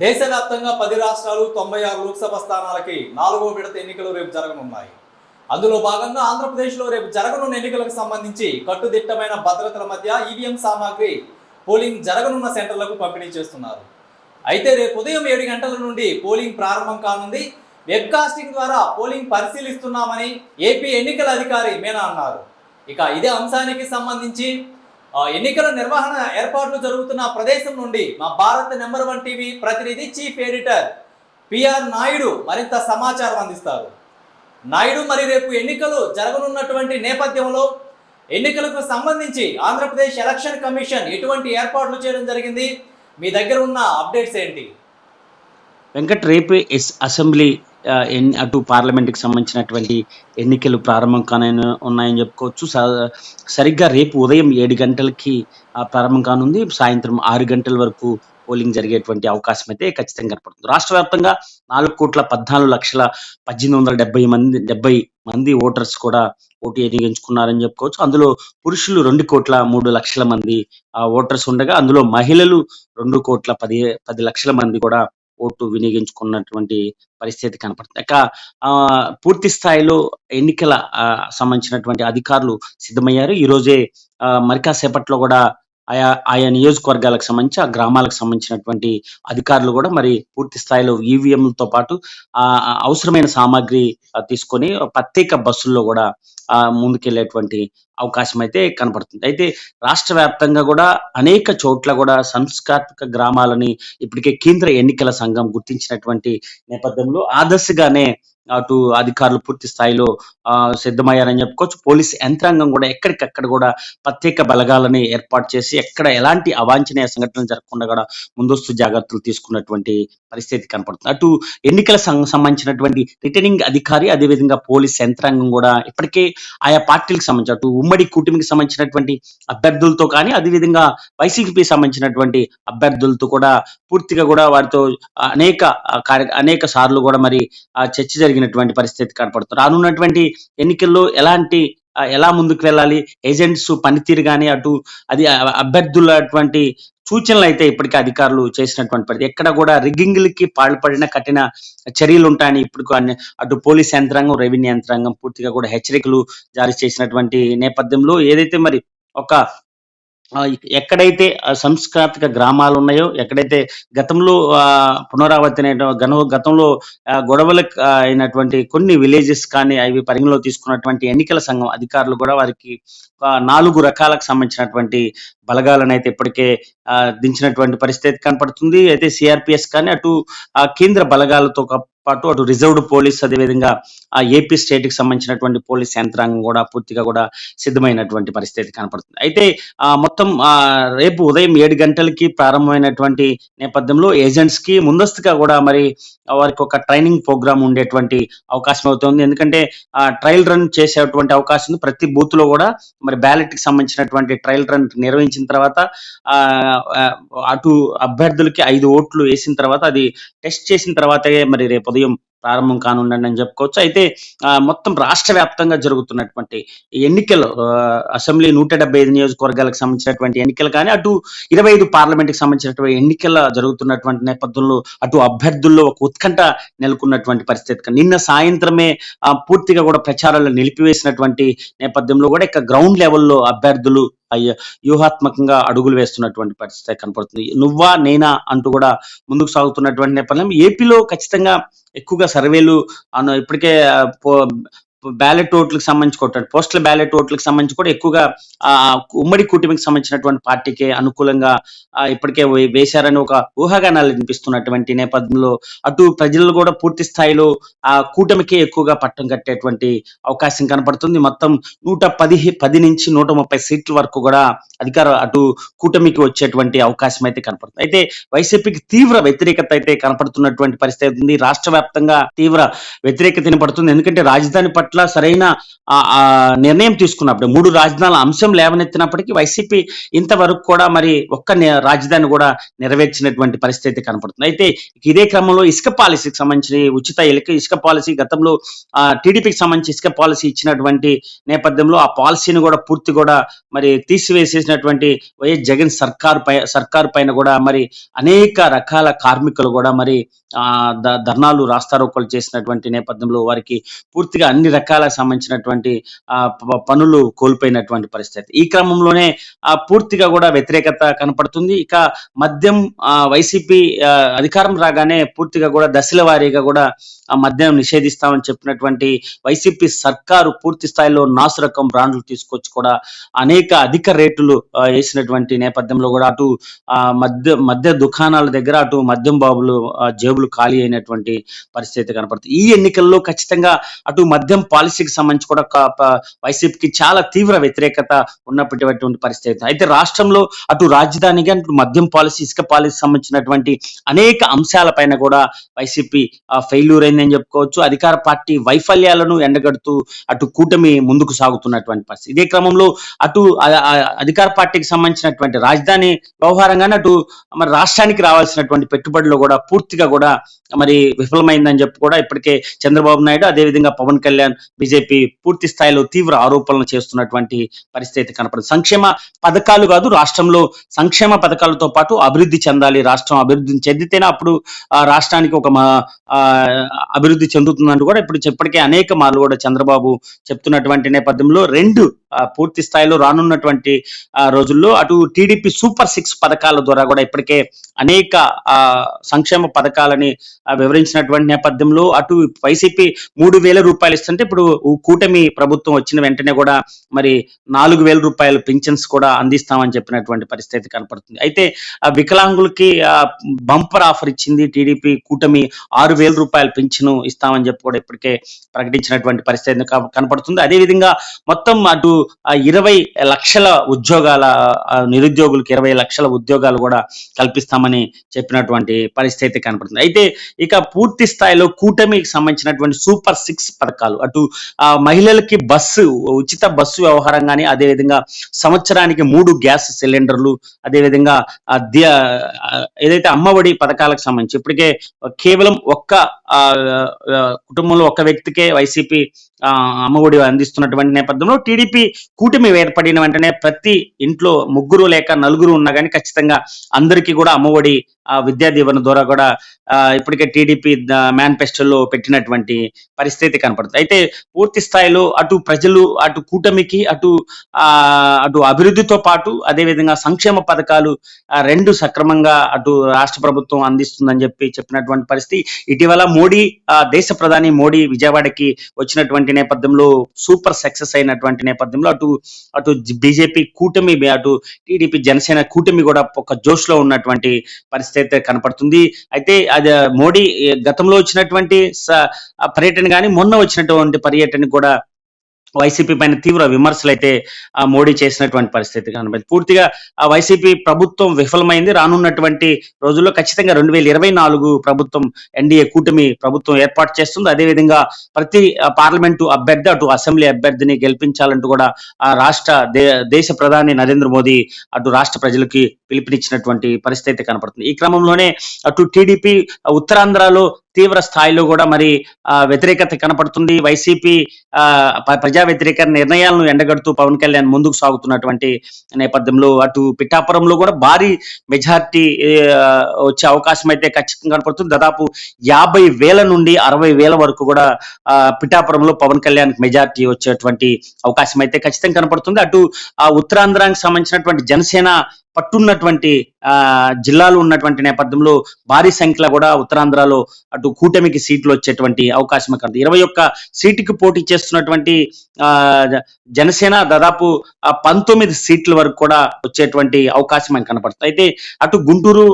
దేశవ్యాప్తంగా 10 రాష్ట్రాలు 96 లోక్సభ స్థానాలకి 4వ విడత ఎన్నికలు రేపు జరగనున్నాయి. అందులో భాగంగా ఆంధ్రప్రదేశ్లో రేపు జరగనున్న ఎన్నికలకు సంబంధించి కట్టుదిట్టమైన భద్రతల మధ్య ఈవీఎం సామాగ్రి పోలింగ్ జరగనున్న సెంటర్లకు పంపిణీ చేస్తున్నారు. అయితే రేపు ఉదయం 7 గంటల నుండి పోలింగ్ ప్రారంభం కానుంది. వెబ్కాస్టింగ్ ద్వారా పోలింగ్ పరిశీలిస్తున్నామని ఏపీ ఎన్నికల అధికారి మీనా అన్నారు. ఇక ఇదే అంశానికి సంబంధించి ఎన్నికల నిర్వహణ ఏర్పాట్లు జరుగుతున్న ప్రదేశం నుండి మా భారత్ నెంబర్ 1 టీవీ ప్రతినిధి చీఫ్ ఎడిటర్ పిఆర్ నాయుడు మరింత సమాచారం అందిస్తారు. నాయుడు, మరి రేపు ఎన్నికలు జరగనున్నటువంటి నేపథ్యంలో ఎన్నికలకు సంబంధించి ఆంధ్రప్రదేశ్ ఎలక్షన్ కమిషన్ ఎటువంటి ఏర్పాట్లు చేయడం జరిగింది? మీ దగ్గర ఉన్న అప్డేట్స్ ఏంటి? వెంకట్, రేపు అసెంబ్లీ అటు పార్లమెంట్కి సంబంధించినటువంటి ఎన్నికలు ప్రారంభం ఉన్నాయని చెప్పుకోవచ్చు. సరిగ్గా రేపు ఉదయం 7 గంటలకి ప్రారంభం కానుంది. సాయంత్రం 6 గంటల వరకు పోలింగ్ జరిగేటువంటి అవకాశం అయితే ఖచ్చితంగా కనపడుతుంది. రాష్ట్ర వ్యాప్తంగా 4,14,18,70 మంది ఓటర్స్ కూడా ఓటు ఎన్నిగించుకున్నారని చెప్పుకోవచ్చు. అందులో పురుషులు 2,03,00,000 మంది ఓటర్స్ ఉండగా, అందులో మహిళలు 2,10,00,000 మంది కూడా ఓటు వినియోగించుకున్నటువంటి పరిస్థితి కనపడుతుంది. ఇక పూర్తి స్థాయిలో ఎన్నికల సంబంధించినటువంటి అధికారులు సిద్ధమయ్యారు. ఈ రోజే మరి కాసేపట్లో కూడా ఆయా నియోజకవర్గాలకు సంబంధించి ఆ గ్రామాలకు సంబంధించినటువంటి అధికారులు కూడా మరి పూర్తి స్థాయిలో ఈవీఎంలతో పాటు అవసరమైన సామాగ్రి తీసుకొని ప్రత్యేక బస్సుల్లో కూడా ముందుకెళ్లేటువంటి అవకాశం అయితే కనపడుతుంది. అయితే రాష్ట్ర వ్యాప్తంగా కూడా అనేక చోట్ల కూడా సంస్కాత్మక గ్రామాలని ఇప్పటికే కేంద్ర ఎన్నికల సంఘం గుర్తించినటువంటి నేపథ్యంలో ఆదర్శగానే అటు అధికారులు పూర్తి స్థాయిలో సిద్ధమయ్యారని చెప్పుకోవచ్చు. పోలీస్ యంత్రాంగం కూడా ఎక్కడికక్కడ కూడా ప్రత్యేక బలగాలని ఏర్పాటు చేసి ఎక్కడ ఎలాంటి అవాంఛనీయ సంఘటనలు జరగకుండా కూడా ముందస్తు జాగ్రత్తలు తీసుకున్నటువంటి పరిస్థితి కనపడుతుంది. అటు ఎన్నికల సంబంధించినటువంటి రిటర్నింగ్ అధికారి, అదేవిధంగా పోలీస్ యంత్రాంగం కూడా ఇప్పటికే ఆయా పార్టీలకు సంబంధించి అటు ఉమ్మడి కూటమికి సంబంధించినటువంటి అభ్యర్థులతో కానీ, అదేవిధంగా వైసీపీకి సంబంధించినటువంటి అభ్యర్థులతో కూడా పూర్తిగా కూడా వారితో అనేక సార్లు కూడా మరి చర్చ జరిగినటువంటి పరిస్థితి కనపడుతుంది. రానున్నటువంటి ఎన్నికల్లో ఎలా ముందుకు వెళ్ళాలి, ఏజెంట్స్ పనితీరు కానీ, అది అభ్యర్థులటువంటి సూచనలు అయితే ఇప్పటికే అధికారులు చేసినటువంటి పరిస్థితి. ఎక్కడ కూడా రిగ్గింగ్లకి పాల్పడిన కఠిన చర్యలు ఉంటాయని ఇప్పుడు అటు పోలీస్ యంత్రాంగం, రెవెన్యూ యంత్రాంగం పూర్తిగా కూడా హెచ్చరికలు జారీ చేసినటువంటి నేపథ్యంలో ఏదైతే మరి ఎక్కడైతే సంస్కృతిక గ్రామాలు ఉన్నాయో, ఎక్కడైతే గతంలో గతంలో గొడవలకు అయినటువంటి కొన్ని విలేజెస్ కానీ అవి పరిగణలో తీసుకున్నటువంటి ఎన్నికల సంఘం అధికారులు కూడా వారికి 4 రకాలకు సంబంధించినటువంటి బలగాలను అయితే ఇప్పటికే దించినటువంటి పరిస్థితి కనపడుతుంది. అయితే సిఆర్పిఎస్ కానీ, అటు కేంద్ర బలగాలతో పాటు అటు రిజర్వ్డ్ పోలీస్, అదేవిధంగా ఏపీ స్టేట్ కి సంబంధించినటువంటి పోలీస్ యంత్రాంగం కూడా పూర్తిగా కూడా సిద్ధమైనటువంటి పరిస్థితి కనపడుతుంది. అయితే మొత్తం రేపు ఉదయం 7 గంటలకి ప్రారంభమైనటువంటి నేపథ్యంలో ఏజెంట్స్ కి ముందస్తుగా కూడా మరి వారికి ఒక ట్రైనింగ్ ప్రోగ్రామ్ ఉండేటువంటి అవకాశం అవుతుంది. ఎందుకంటే ట్రయల్ రన్ చేసేటువంటి అవకాశం ఉంది. ప్రతి బూత్ లో కూడా మరి బ్యాలెట్ కి సంబంధించినటువంటి ట్రయల్ రన్ నిర్వహించిన తర్వాత అటు అభ్యర్థులకి 5 ఓట్లు వేసిన తర్వాత అది టెస్ట్ చేసిన తర్వాతే మరి రేపు ఉదయం ప్రారంభం కానుండండి అని చెప్పుకోవచ్చు. అయితే మొత్తం రాష్ట్ర వ్యాప్తంగా జరుగుతున్నటువంటి ఎన్నికలు, అసెంబ్లీ 175 నియోజకవర్గాలకు సంబంధించినటువంటి ఎన్నికలు కానీ, అటు 25 పార్లమెంట్కి సంబంధించినటువంటి ఎన్నికల జరుగుతున్నటువంటి నేపథ్యంలో అటు అభ్యర్థుల్లో ఒక ఉత్కంఠ నెలకొన్నటువంటి పరిస్థితి. నిన్న సాయంత్రమే పూర్తిగా కూడా ప్రచారాలు నిలిపివేసినటువంటి నేపథ్యంలో కూడా ఇక గ్రౌండ్ లెవెల్లో అభ్యర్థులు వ్యూహాత్మకంగా అడుగులు వేస్తున్నటువంటి పరిస్థితి కనపడుతుంది. నువ్వా నేనా అంటూ కూడా ముందుకు సాగుతున్నటువంటి నేపథ్యం. ఏపీలో ఖచ్చితంగా ఎక్కువగా సర్వేలు ఇప్పటికే బ్యాలెట్ ఓట్లకు సంబంధించి పోస్టల్ బ్యాలెట్ ఓట్లకు సంబంధించి కూడా ఎక్కువగా ఉమ్మడి కూటమికి సంబంధించినటువంటి పార్టీకే అనుకూలంగా ఇప్పటికే వేశారని ఒక ఊహాగానాలు వినిపిస్తున్నటువంటి నేపథ్యంలో అటు ప్రజలు కూడా పూర్తి స్థాయిలో ఆ కూటమికే ఎక్కువగా పట్టం కట్టేటువంటి అవకాశం కనపడుతుంది. మొత్తం 110 నుంచి 130 సీట్ల వరకు కూడా అటు కూటమికి వచ్చేటువంటి అవకాశం అయితే కనపడుతుంది. అయితే వైసీపీకి తీవ్ర వ్యతిరేకత అయితే కనపడుతున్నటువంటి పరిస్థితి ఉంది. రాష్ట్ర వ్యాప్తంగా తీవ్ర వ్యతిరేకత కనపడుతుంది. ఎందుకంటే రాజధాని పట్ల పట్ల సరైన నిర్ణయం తీసుకున్నప్పుడు 3 రాజధానుల అంశం లేవనెత్తినప్పటికీ వైసీపీ ఇంతవరకు కూడా మరి ఒక్క రాజధాని కూడా నెరవేర్చినటువంటి పరిస్థితి కనపడుతుంది. అయితే ఇదే క్రమంలో ఇసుక పాలసీకి సంబంధించి ఉచిత ఇసుక పాలసీ గతంలో టీడీపీకి సంబంధించి ఇసుక పాలసీ ఇచ్చినటువంటి నేపథ్యంలో ఆ పాలసీని కూడా పూర్తి కూడా మరి తీసివేసేసినటువంటి వైఎస్ జగన్ సర్కారు పైన కూడా మరి అనేక రకాల కార్మికులు కూడా మరి ధర్నాలు రాస్తారోకోలు చేసినటువంటి నేపథ్యంలో వారికి పూర్తిగా అన్ని రకాల సంబంధించినటువంటి పనులు కోల్పోయినటువంటి పరిస్థితి. ఈ క్రమంలోనే పూర్తిగా కూడా వ్యతిరేకత కనపడుతుంది. ఇక మద్యం వైసీపీ అధికారం రాగానే పూర్తిగా కూడా దశల వారీగా కూడా మద్యం నిషేధిస్తామని చెప్పినటువంటి వైసీపీ సర్కారు పూర్తి స్థాయిలో నాసు రకం బ్రాండ్లు తీసుకొచ్చి కూడా అనేక అధిక రేట్లు వేసినటువంటి నేపథ్యంలో కూడా అటు మద్య దుకాణాల దగ్గర అటు మద్యం బాబులు జేబులు ఖాళీ అయినటువంటి పరిస్థితి కనపడుతుంది. ఈ ఎన్నికల్లో ఖచ్చితంగా అటు మద్యం పాలసీకి సంబంధించి కూడా వైసీపీకి చాలా తీవ్ర వ్యతిరేకత ఉన్నటువంటి పరిస్థితి. అయితే రాష్ట్రంలో అటు రాజధానికి అటు మద్యం పాలసీ ఇసుక పాలసీ సంబంధించినటువంటి అనేక అంశాలపైన కూడా వైసీపీ ఫెయిల్యూర్ అయిందని చెప్పుకోవచ్చు. అధికార పార్టీ వైఫల్యాలను ఎండగడుతూ అటు కూటమి ముందుకు సాగుతున్నటువంటి పరిస్థితి. ఇదే క్రమంలో అటు అధికార పార్టీకి సంబంధించినటువంటి రాజధాని వ్యవహారంగానే అటు మరి రాష్ట్రానికి రావాల్సినటువంటి పెట్టుబడులు కూడా పూర్తిగా కూడా మరి విఫలమైందని చెప్పి కూడా ఇప్పటికే చంద్రబాబు నాయుడు అదేవిధంగా పవన్ కళ్యాణ్ బీజేపీ పూర్తి స్థాయిలో తీవ్ర ఆరోపణలు చేస్తున్నటువంటి పరిస్థితి కనపడుతుంది. సంక్షేమ పథకాలు కాదు, రాష్ట్రంలో సంక్షేమ పథకాలతో పాటు అభివృద్ధి చెందాలి, రాష్ట్రం అభివృద్ధి చెందితేనే అప్పుడు రాష్ట్రానికి ఒక అభివృద్ధి చెందుతుందంటూ కూడా ఇప్పటికే అనేక మార్లు కూడా చంద్రబాబు చెప్తున్నటువంటి నేపథ్యంలో పూర్తి స్థాయిలో రానున్నటువంటి రోజుల్లో అటు టీడీపీ సూపర్ 6 పథకాల ద్వారా కూడా ఇప్పటికే అనేక సంక్షేమ పథకాలని వివరించినటువంటి నేపథ్యంలో అటు వైసీపీ 3,000 రూపాయలు ఇస్తుంటే ఇప్పుడు కూటమి ప్రభుత్వం వచ్చిన వెంటనే కూడా మరి 4,000 రూపాయలు పింఛన్స్ కూడా అందిస్తామని చెప్పినటువంటి పరిస్థితి కనపడుతుంది. అయితే వికలాంగులకి బంపర్ ఆఫర్ ఇచ్చింది టీడీపీ కూటమి, 6,000 రూపాయలు పింఛను ఇస్తామని చెప్పి కూడా ఇప్పటికే ప్రకటించినటువంటి పరిస్థితి కనపడుతుంది. అదేవిధంగా మొత్తం అటు 20 లక్షల ఉద్యోగాల నిరుద్యోగులకు 20 లక్షల ఉద్యోగాలు కూడా కల్పిస్తామని చెప్పినటువంటి పరిస్థితి కనపడుతుంది. అయితే ఇక పూర్తి స్థాయిలో కూటమికి సంబంధించినటువంటి సూపర్ 6 పథకాలు అటు మహిళలకి ఉచిత బస్సు వ్యవహారం కానీ, అదేవిధంగా సంవత్సరానికి 3 గ్యాస్ సిలిండర్లు, అదేవిధంగా ఏదైతే అమ్మఒడి పథకాలకు సంబంధించి ఇప్పటికే కేవలం ఒక్క కుటుంబంలో ఒక్క వ్యక్తికే వైసీపీ అమ్మఒడి అందిస్తున్నటువంటి నేపథ్యంలో టీడీపీ కూటమి ఏర్పడిన వెంటనే ప్రతి ఇంట్లో 3 లేక 4 ఉన్నా కానీ ఖచ్చితంగా అందరికీ కూడా అమ్మఒడి విద్యా దీవెన ద్వారా కూడా ఇప్పటికే టీడీపీ మేనిఫెస్టోలో పెట్టినటువంటి పరిస్థితి కనపడుతుంది. అయితే పూర్తి స్థాయిలో అటు ప్రజలు అటు కూటమికి అటు అభివృద్ధితో పాటు అదేవిధంగా సంక్షేమ పథకాలు 2 సక్రమంగా అటు రాష్ట్ర ప్రభుత్వం అందిస్తుందని చెప్పినటువంటి పరిస్థితి. ఇటీవల దేశ ప్రధాని మోడీ విజయవాడకి వచ్చినటువంటి నేపథ్యంలో సూపర్ సక్సెస్ అయినటువంటి నేపథ్యంలో అటు బీజేపీ కూటమి అటు టీడీపీ జనసేన కూటమి కూడా ఒక జోష్ లో ఉన్నటువంటి పరిస్థితి కనపడుతుంది. అయితే అది మోడీ గతంలో వచ్చినటువంటి పర్యటన కానీ మొన్న వచ్చినటువంటి పర్యటన కూడా వైసీపీ పైన తీవ్ర విమర్శలు అయితే మోడీ చేసినటువంటి పరిస్థితి కనబడింది. పూర్తిగా వైసీపీ ప్రభుత్వం విఫలమైంది. రానున్నటువంటి రోజుల్లో ఖచ్చితంగా 2024 ప్రభుత్వం ఎన్డీఏ కూటమి ప్రభుత్వం ఏర్పాటు చేస్తుంది. అదేవిధంగా ప్రతి పార్లమెంటు అభ్యర్థి అటు అసెంబ్లీ అభ్యర్థిని గెలిపించాలంటూ కూడా దేశ ప్రధాని నరేంద్ర మోదీ అటు రాష్ట్ర ప్రజలకి పిలుపునిచ్చినటువంటి పరిస్థితి కనపడుతుంది. ఈ క్రమంలోనే అటు టీడీపీ ఉత్తరాంధ్రలో తీవ్ర స్థాయిలో కూడా మరి వ్యతిరేకత కనపడుతుంది. వైసీపీ ప్రజా వ్యతిరేక నిర్ణయాలను ఎండగడుతూ పవన్ కళ్యాణ్ ముందుకు సాగుతున్నటువంటి నేపథ్యంలో అటు పిఠాపురంలో కూడా భారీ మెజార్టీ వచ్చే అవకాశం అయితే ఖచ్చితంగా కనపడుతుంది. దాదాపు 50,000 నుండి 60,000 వరకు కూడా పిఠాపురంలో పవన్ కళ్యాణ్ మెజార్టీ వచ్చేటువంటి అవకాశం అయితే ఖచ్చితంగా కనపడుతుంది. అటు ఉత్తరాంధ్రానికి సంబంధించినటువంటి జనసేన పట్టున్నటువంటి జిల్లాలు ఉన్నటువంటి నేపథ్యంలో భారీ సంఖ్యలో కూడా ఉత్తరాంధ్రలో అటు కూటమికి సీట్లు వచ్చేటువంటి అవకాశం కలదు. 21 సీటుకి పోటీ చేస్తున్నటువంటి జనసేన దాదాపు 19 సీట్ల వరకు కూడా వచ్చేటువంటి అవకాశం అని కనపడుతుంది. అయితే అటు గుంటూరు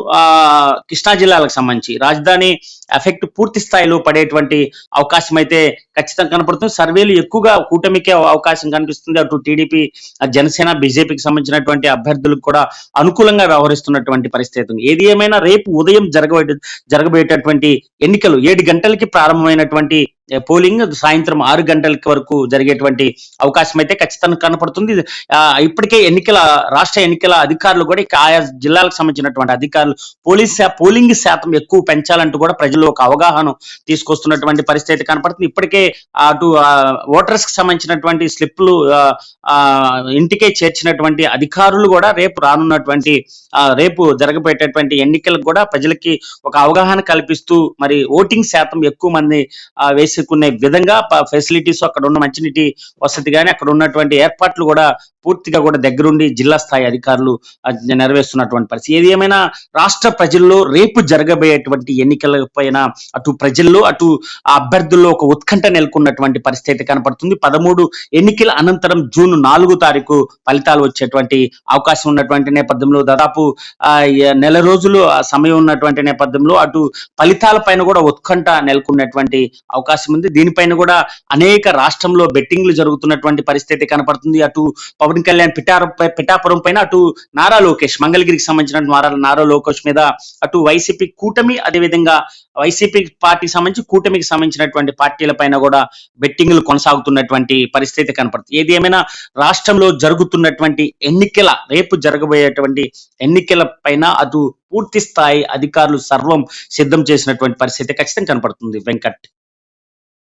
కృష్ణా జిల్లాలకు సంబంధించి రాజధాని ఎఫెక్ట్ పూర్తి స్థాయిలో పడేటువంటి అవకాశం అయితే ఖచ్చితంగా కనపడుతుంది. సర్వేలు ఎక్కువగా కూటమికే అవకాశం కనిపిస్తుంది. అటు టీడీపీ జనసేన బీజేపీకి సంబంధించినటువంటి అభ్యర్థులకు కూడా అనుకూలంగా వ్యవహరిస్తున్నటువంటి పరిస్థితి ఉంది. ఏది ఏమైనా రేపు ఉదయం జరగబోయేటటువంటి ఎన్నికలు 7 గంటలకి ప్రారంభమైనటువంటి పోలింగ్ సాయంత్రం 6 గంటల వరకు జరిగేటువంటి అవకాశం అయితే ఖచ్చితంగా కనపడుతుంది. ఇప్పటికే రాష్ట్ర ఎన్నికల అధికారులు కూడా ఇక ఆయా జిల్లాలకు సంబంధించినటువంటి అధికారులు పోలింగ్ శాతం ఎక్కువ పెంచాలంటూ కూడా ప్రజల్లో ఒక అవగాహన తీసుకొస్తున్నటువంటి పరిస్థితి అయితే కనపడుతుంది. ఇప్పటికే అటు ఓటర్స్ కి సంబంధించినటువంటి స్లిప్లు ఇంటికే చేర్చినటువంటి అధికారులు కూడా రేపు జరగబోయేటటువంటి ఎన్నికలకు కూడా ప్రజలకి ఒక అవగాహన కల్పిస్తూ మరి ఓటింగ్ శాతం ఎక్కువ మంది వేసుకునే విధంగా ఫెసిలిటీస్, అక్కడ ఉన్న మంచినీటి వసతి కానీ అక్కడ ఉన్నటువంటి ఏర్పాట్లు కూడా పూర్తిగా కూడా దగ్గరుండి జిల్లా స్థాయి అధికారులు నెరవేరుస్తున్నటువంటి పరిస్థితి. ఏది ఏమైనా రాష్ట్ర ప్రజల్లో రేపు జరగబోయేటువంటి ఎన్నికల పైన అటు ప్రజల్లో అటు అభ్యర్థుల్లో ఒక ఉత్కంఠ నెలకొన్నటువంటి పరిస్థితి కనపడుతుంది. 13 ఎన్నికల అనంతరం జూన్ 4 తారీఖు ఫలితాలు వచ్చేటువంటి అవకాశం ఉన్నటువంటి నేపథ్యంలో దాదాపు నెల రోజులు సమయం ఉన్నటువంటి నేపథ్యంలో అటు ఫలితాల పైన కూడా ఉత్కంఠ నెలకొన్నటువంటి అవకాశం ఉంది. దీనిపైన కూడా అనేక రాష్ట్రంలో బెట్టింగ్లు జరుగుతున్నటువంటి పరిస్థితి కనపడుతుంది. అటు పవన్ కళ్యాణ్ పిఠాపురం పైన, అటు నారా లోకేష్ మంగళగిరికి సంబంధించిన నారా లోకేష్ మీద, అటు వైసీపీ కూటమి, అదేవిధంగా వైసీపీ పార్టీకి సంబంధించి కూటమికి సంబంధించినటువంటి పార్టీల పైన కూడా బెట్టింగ్లు కొనసాగుతున్నటువంటి పరిస్థితి కనపడుతుంది. ఏది ఏమైనా రాష్ట్రంలో జరుగుతున్నటువంటి రేపు జరగబోయేటువంటి ఎన్నికల పైన అటు పూర్తి స్థాయి అధికారులు సర్వం సిద్ధం చేసినటువంటి పరిస్థితి ఖచ్చితంగా కనపడుతుంది. వెంకట్.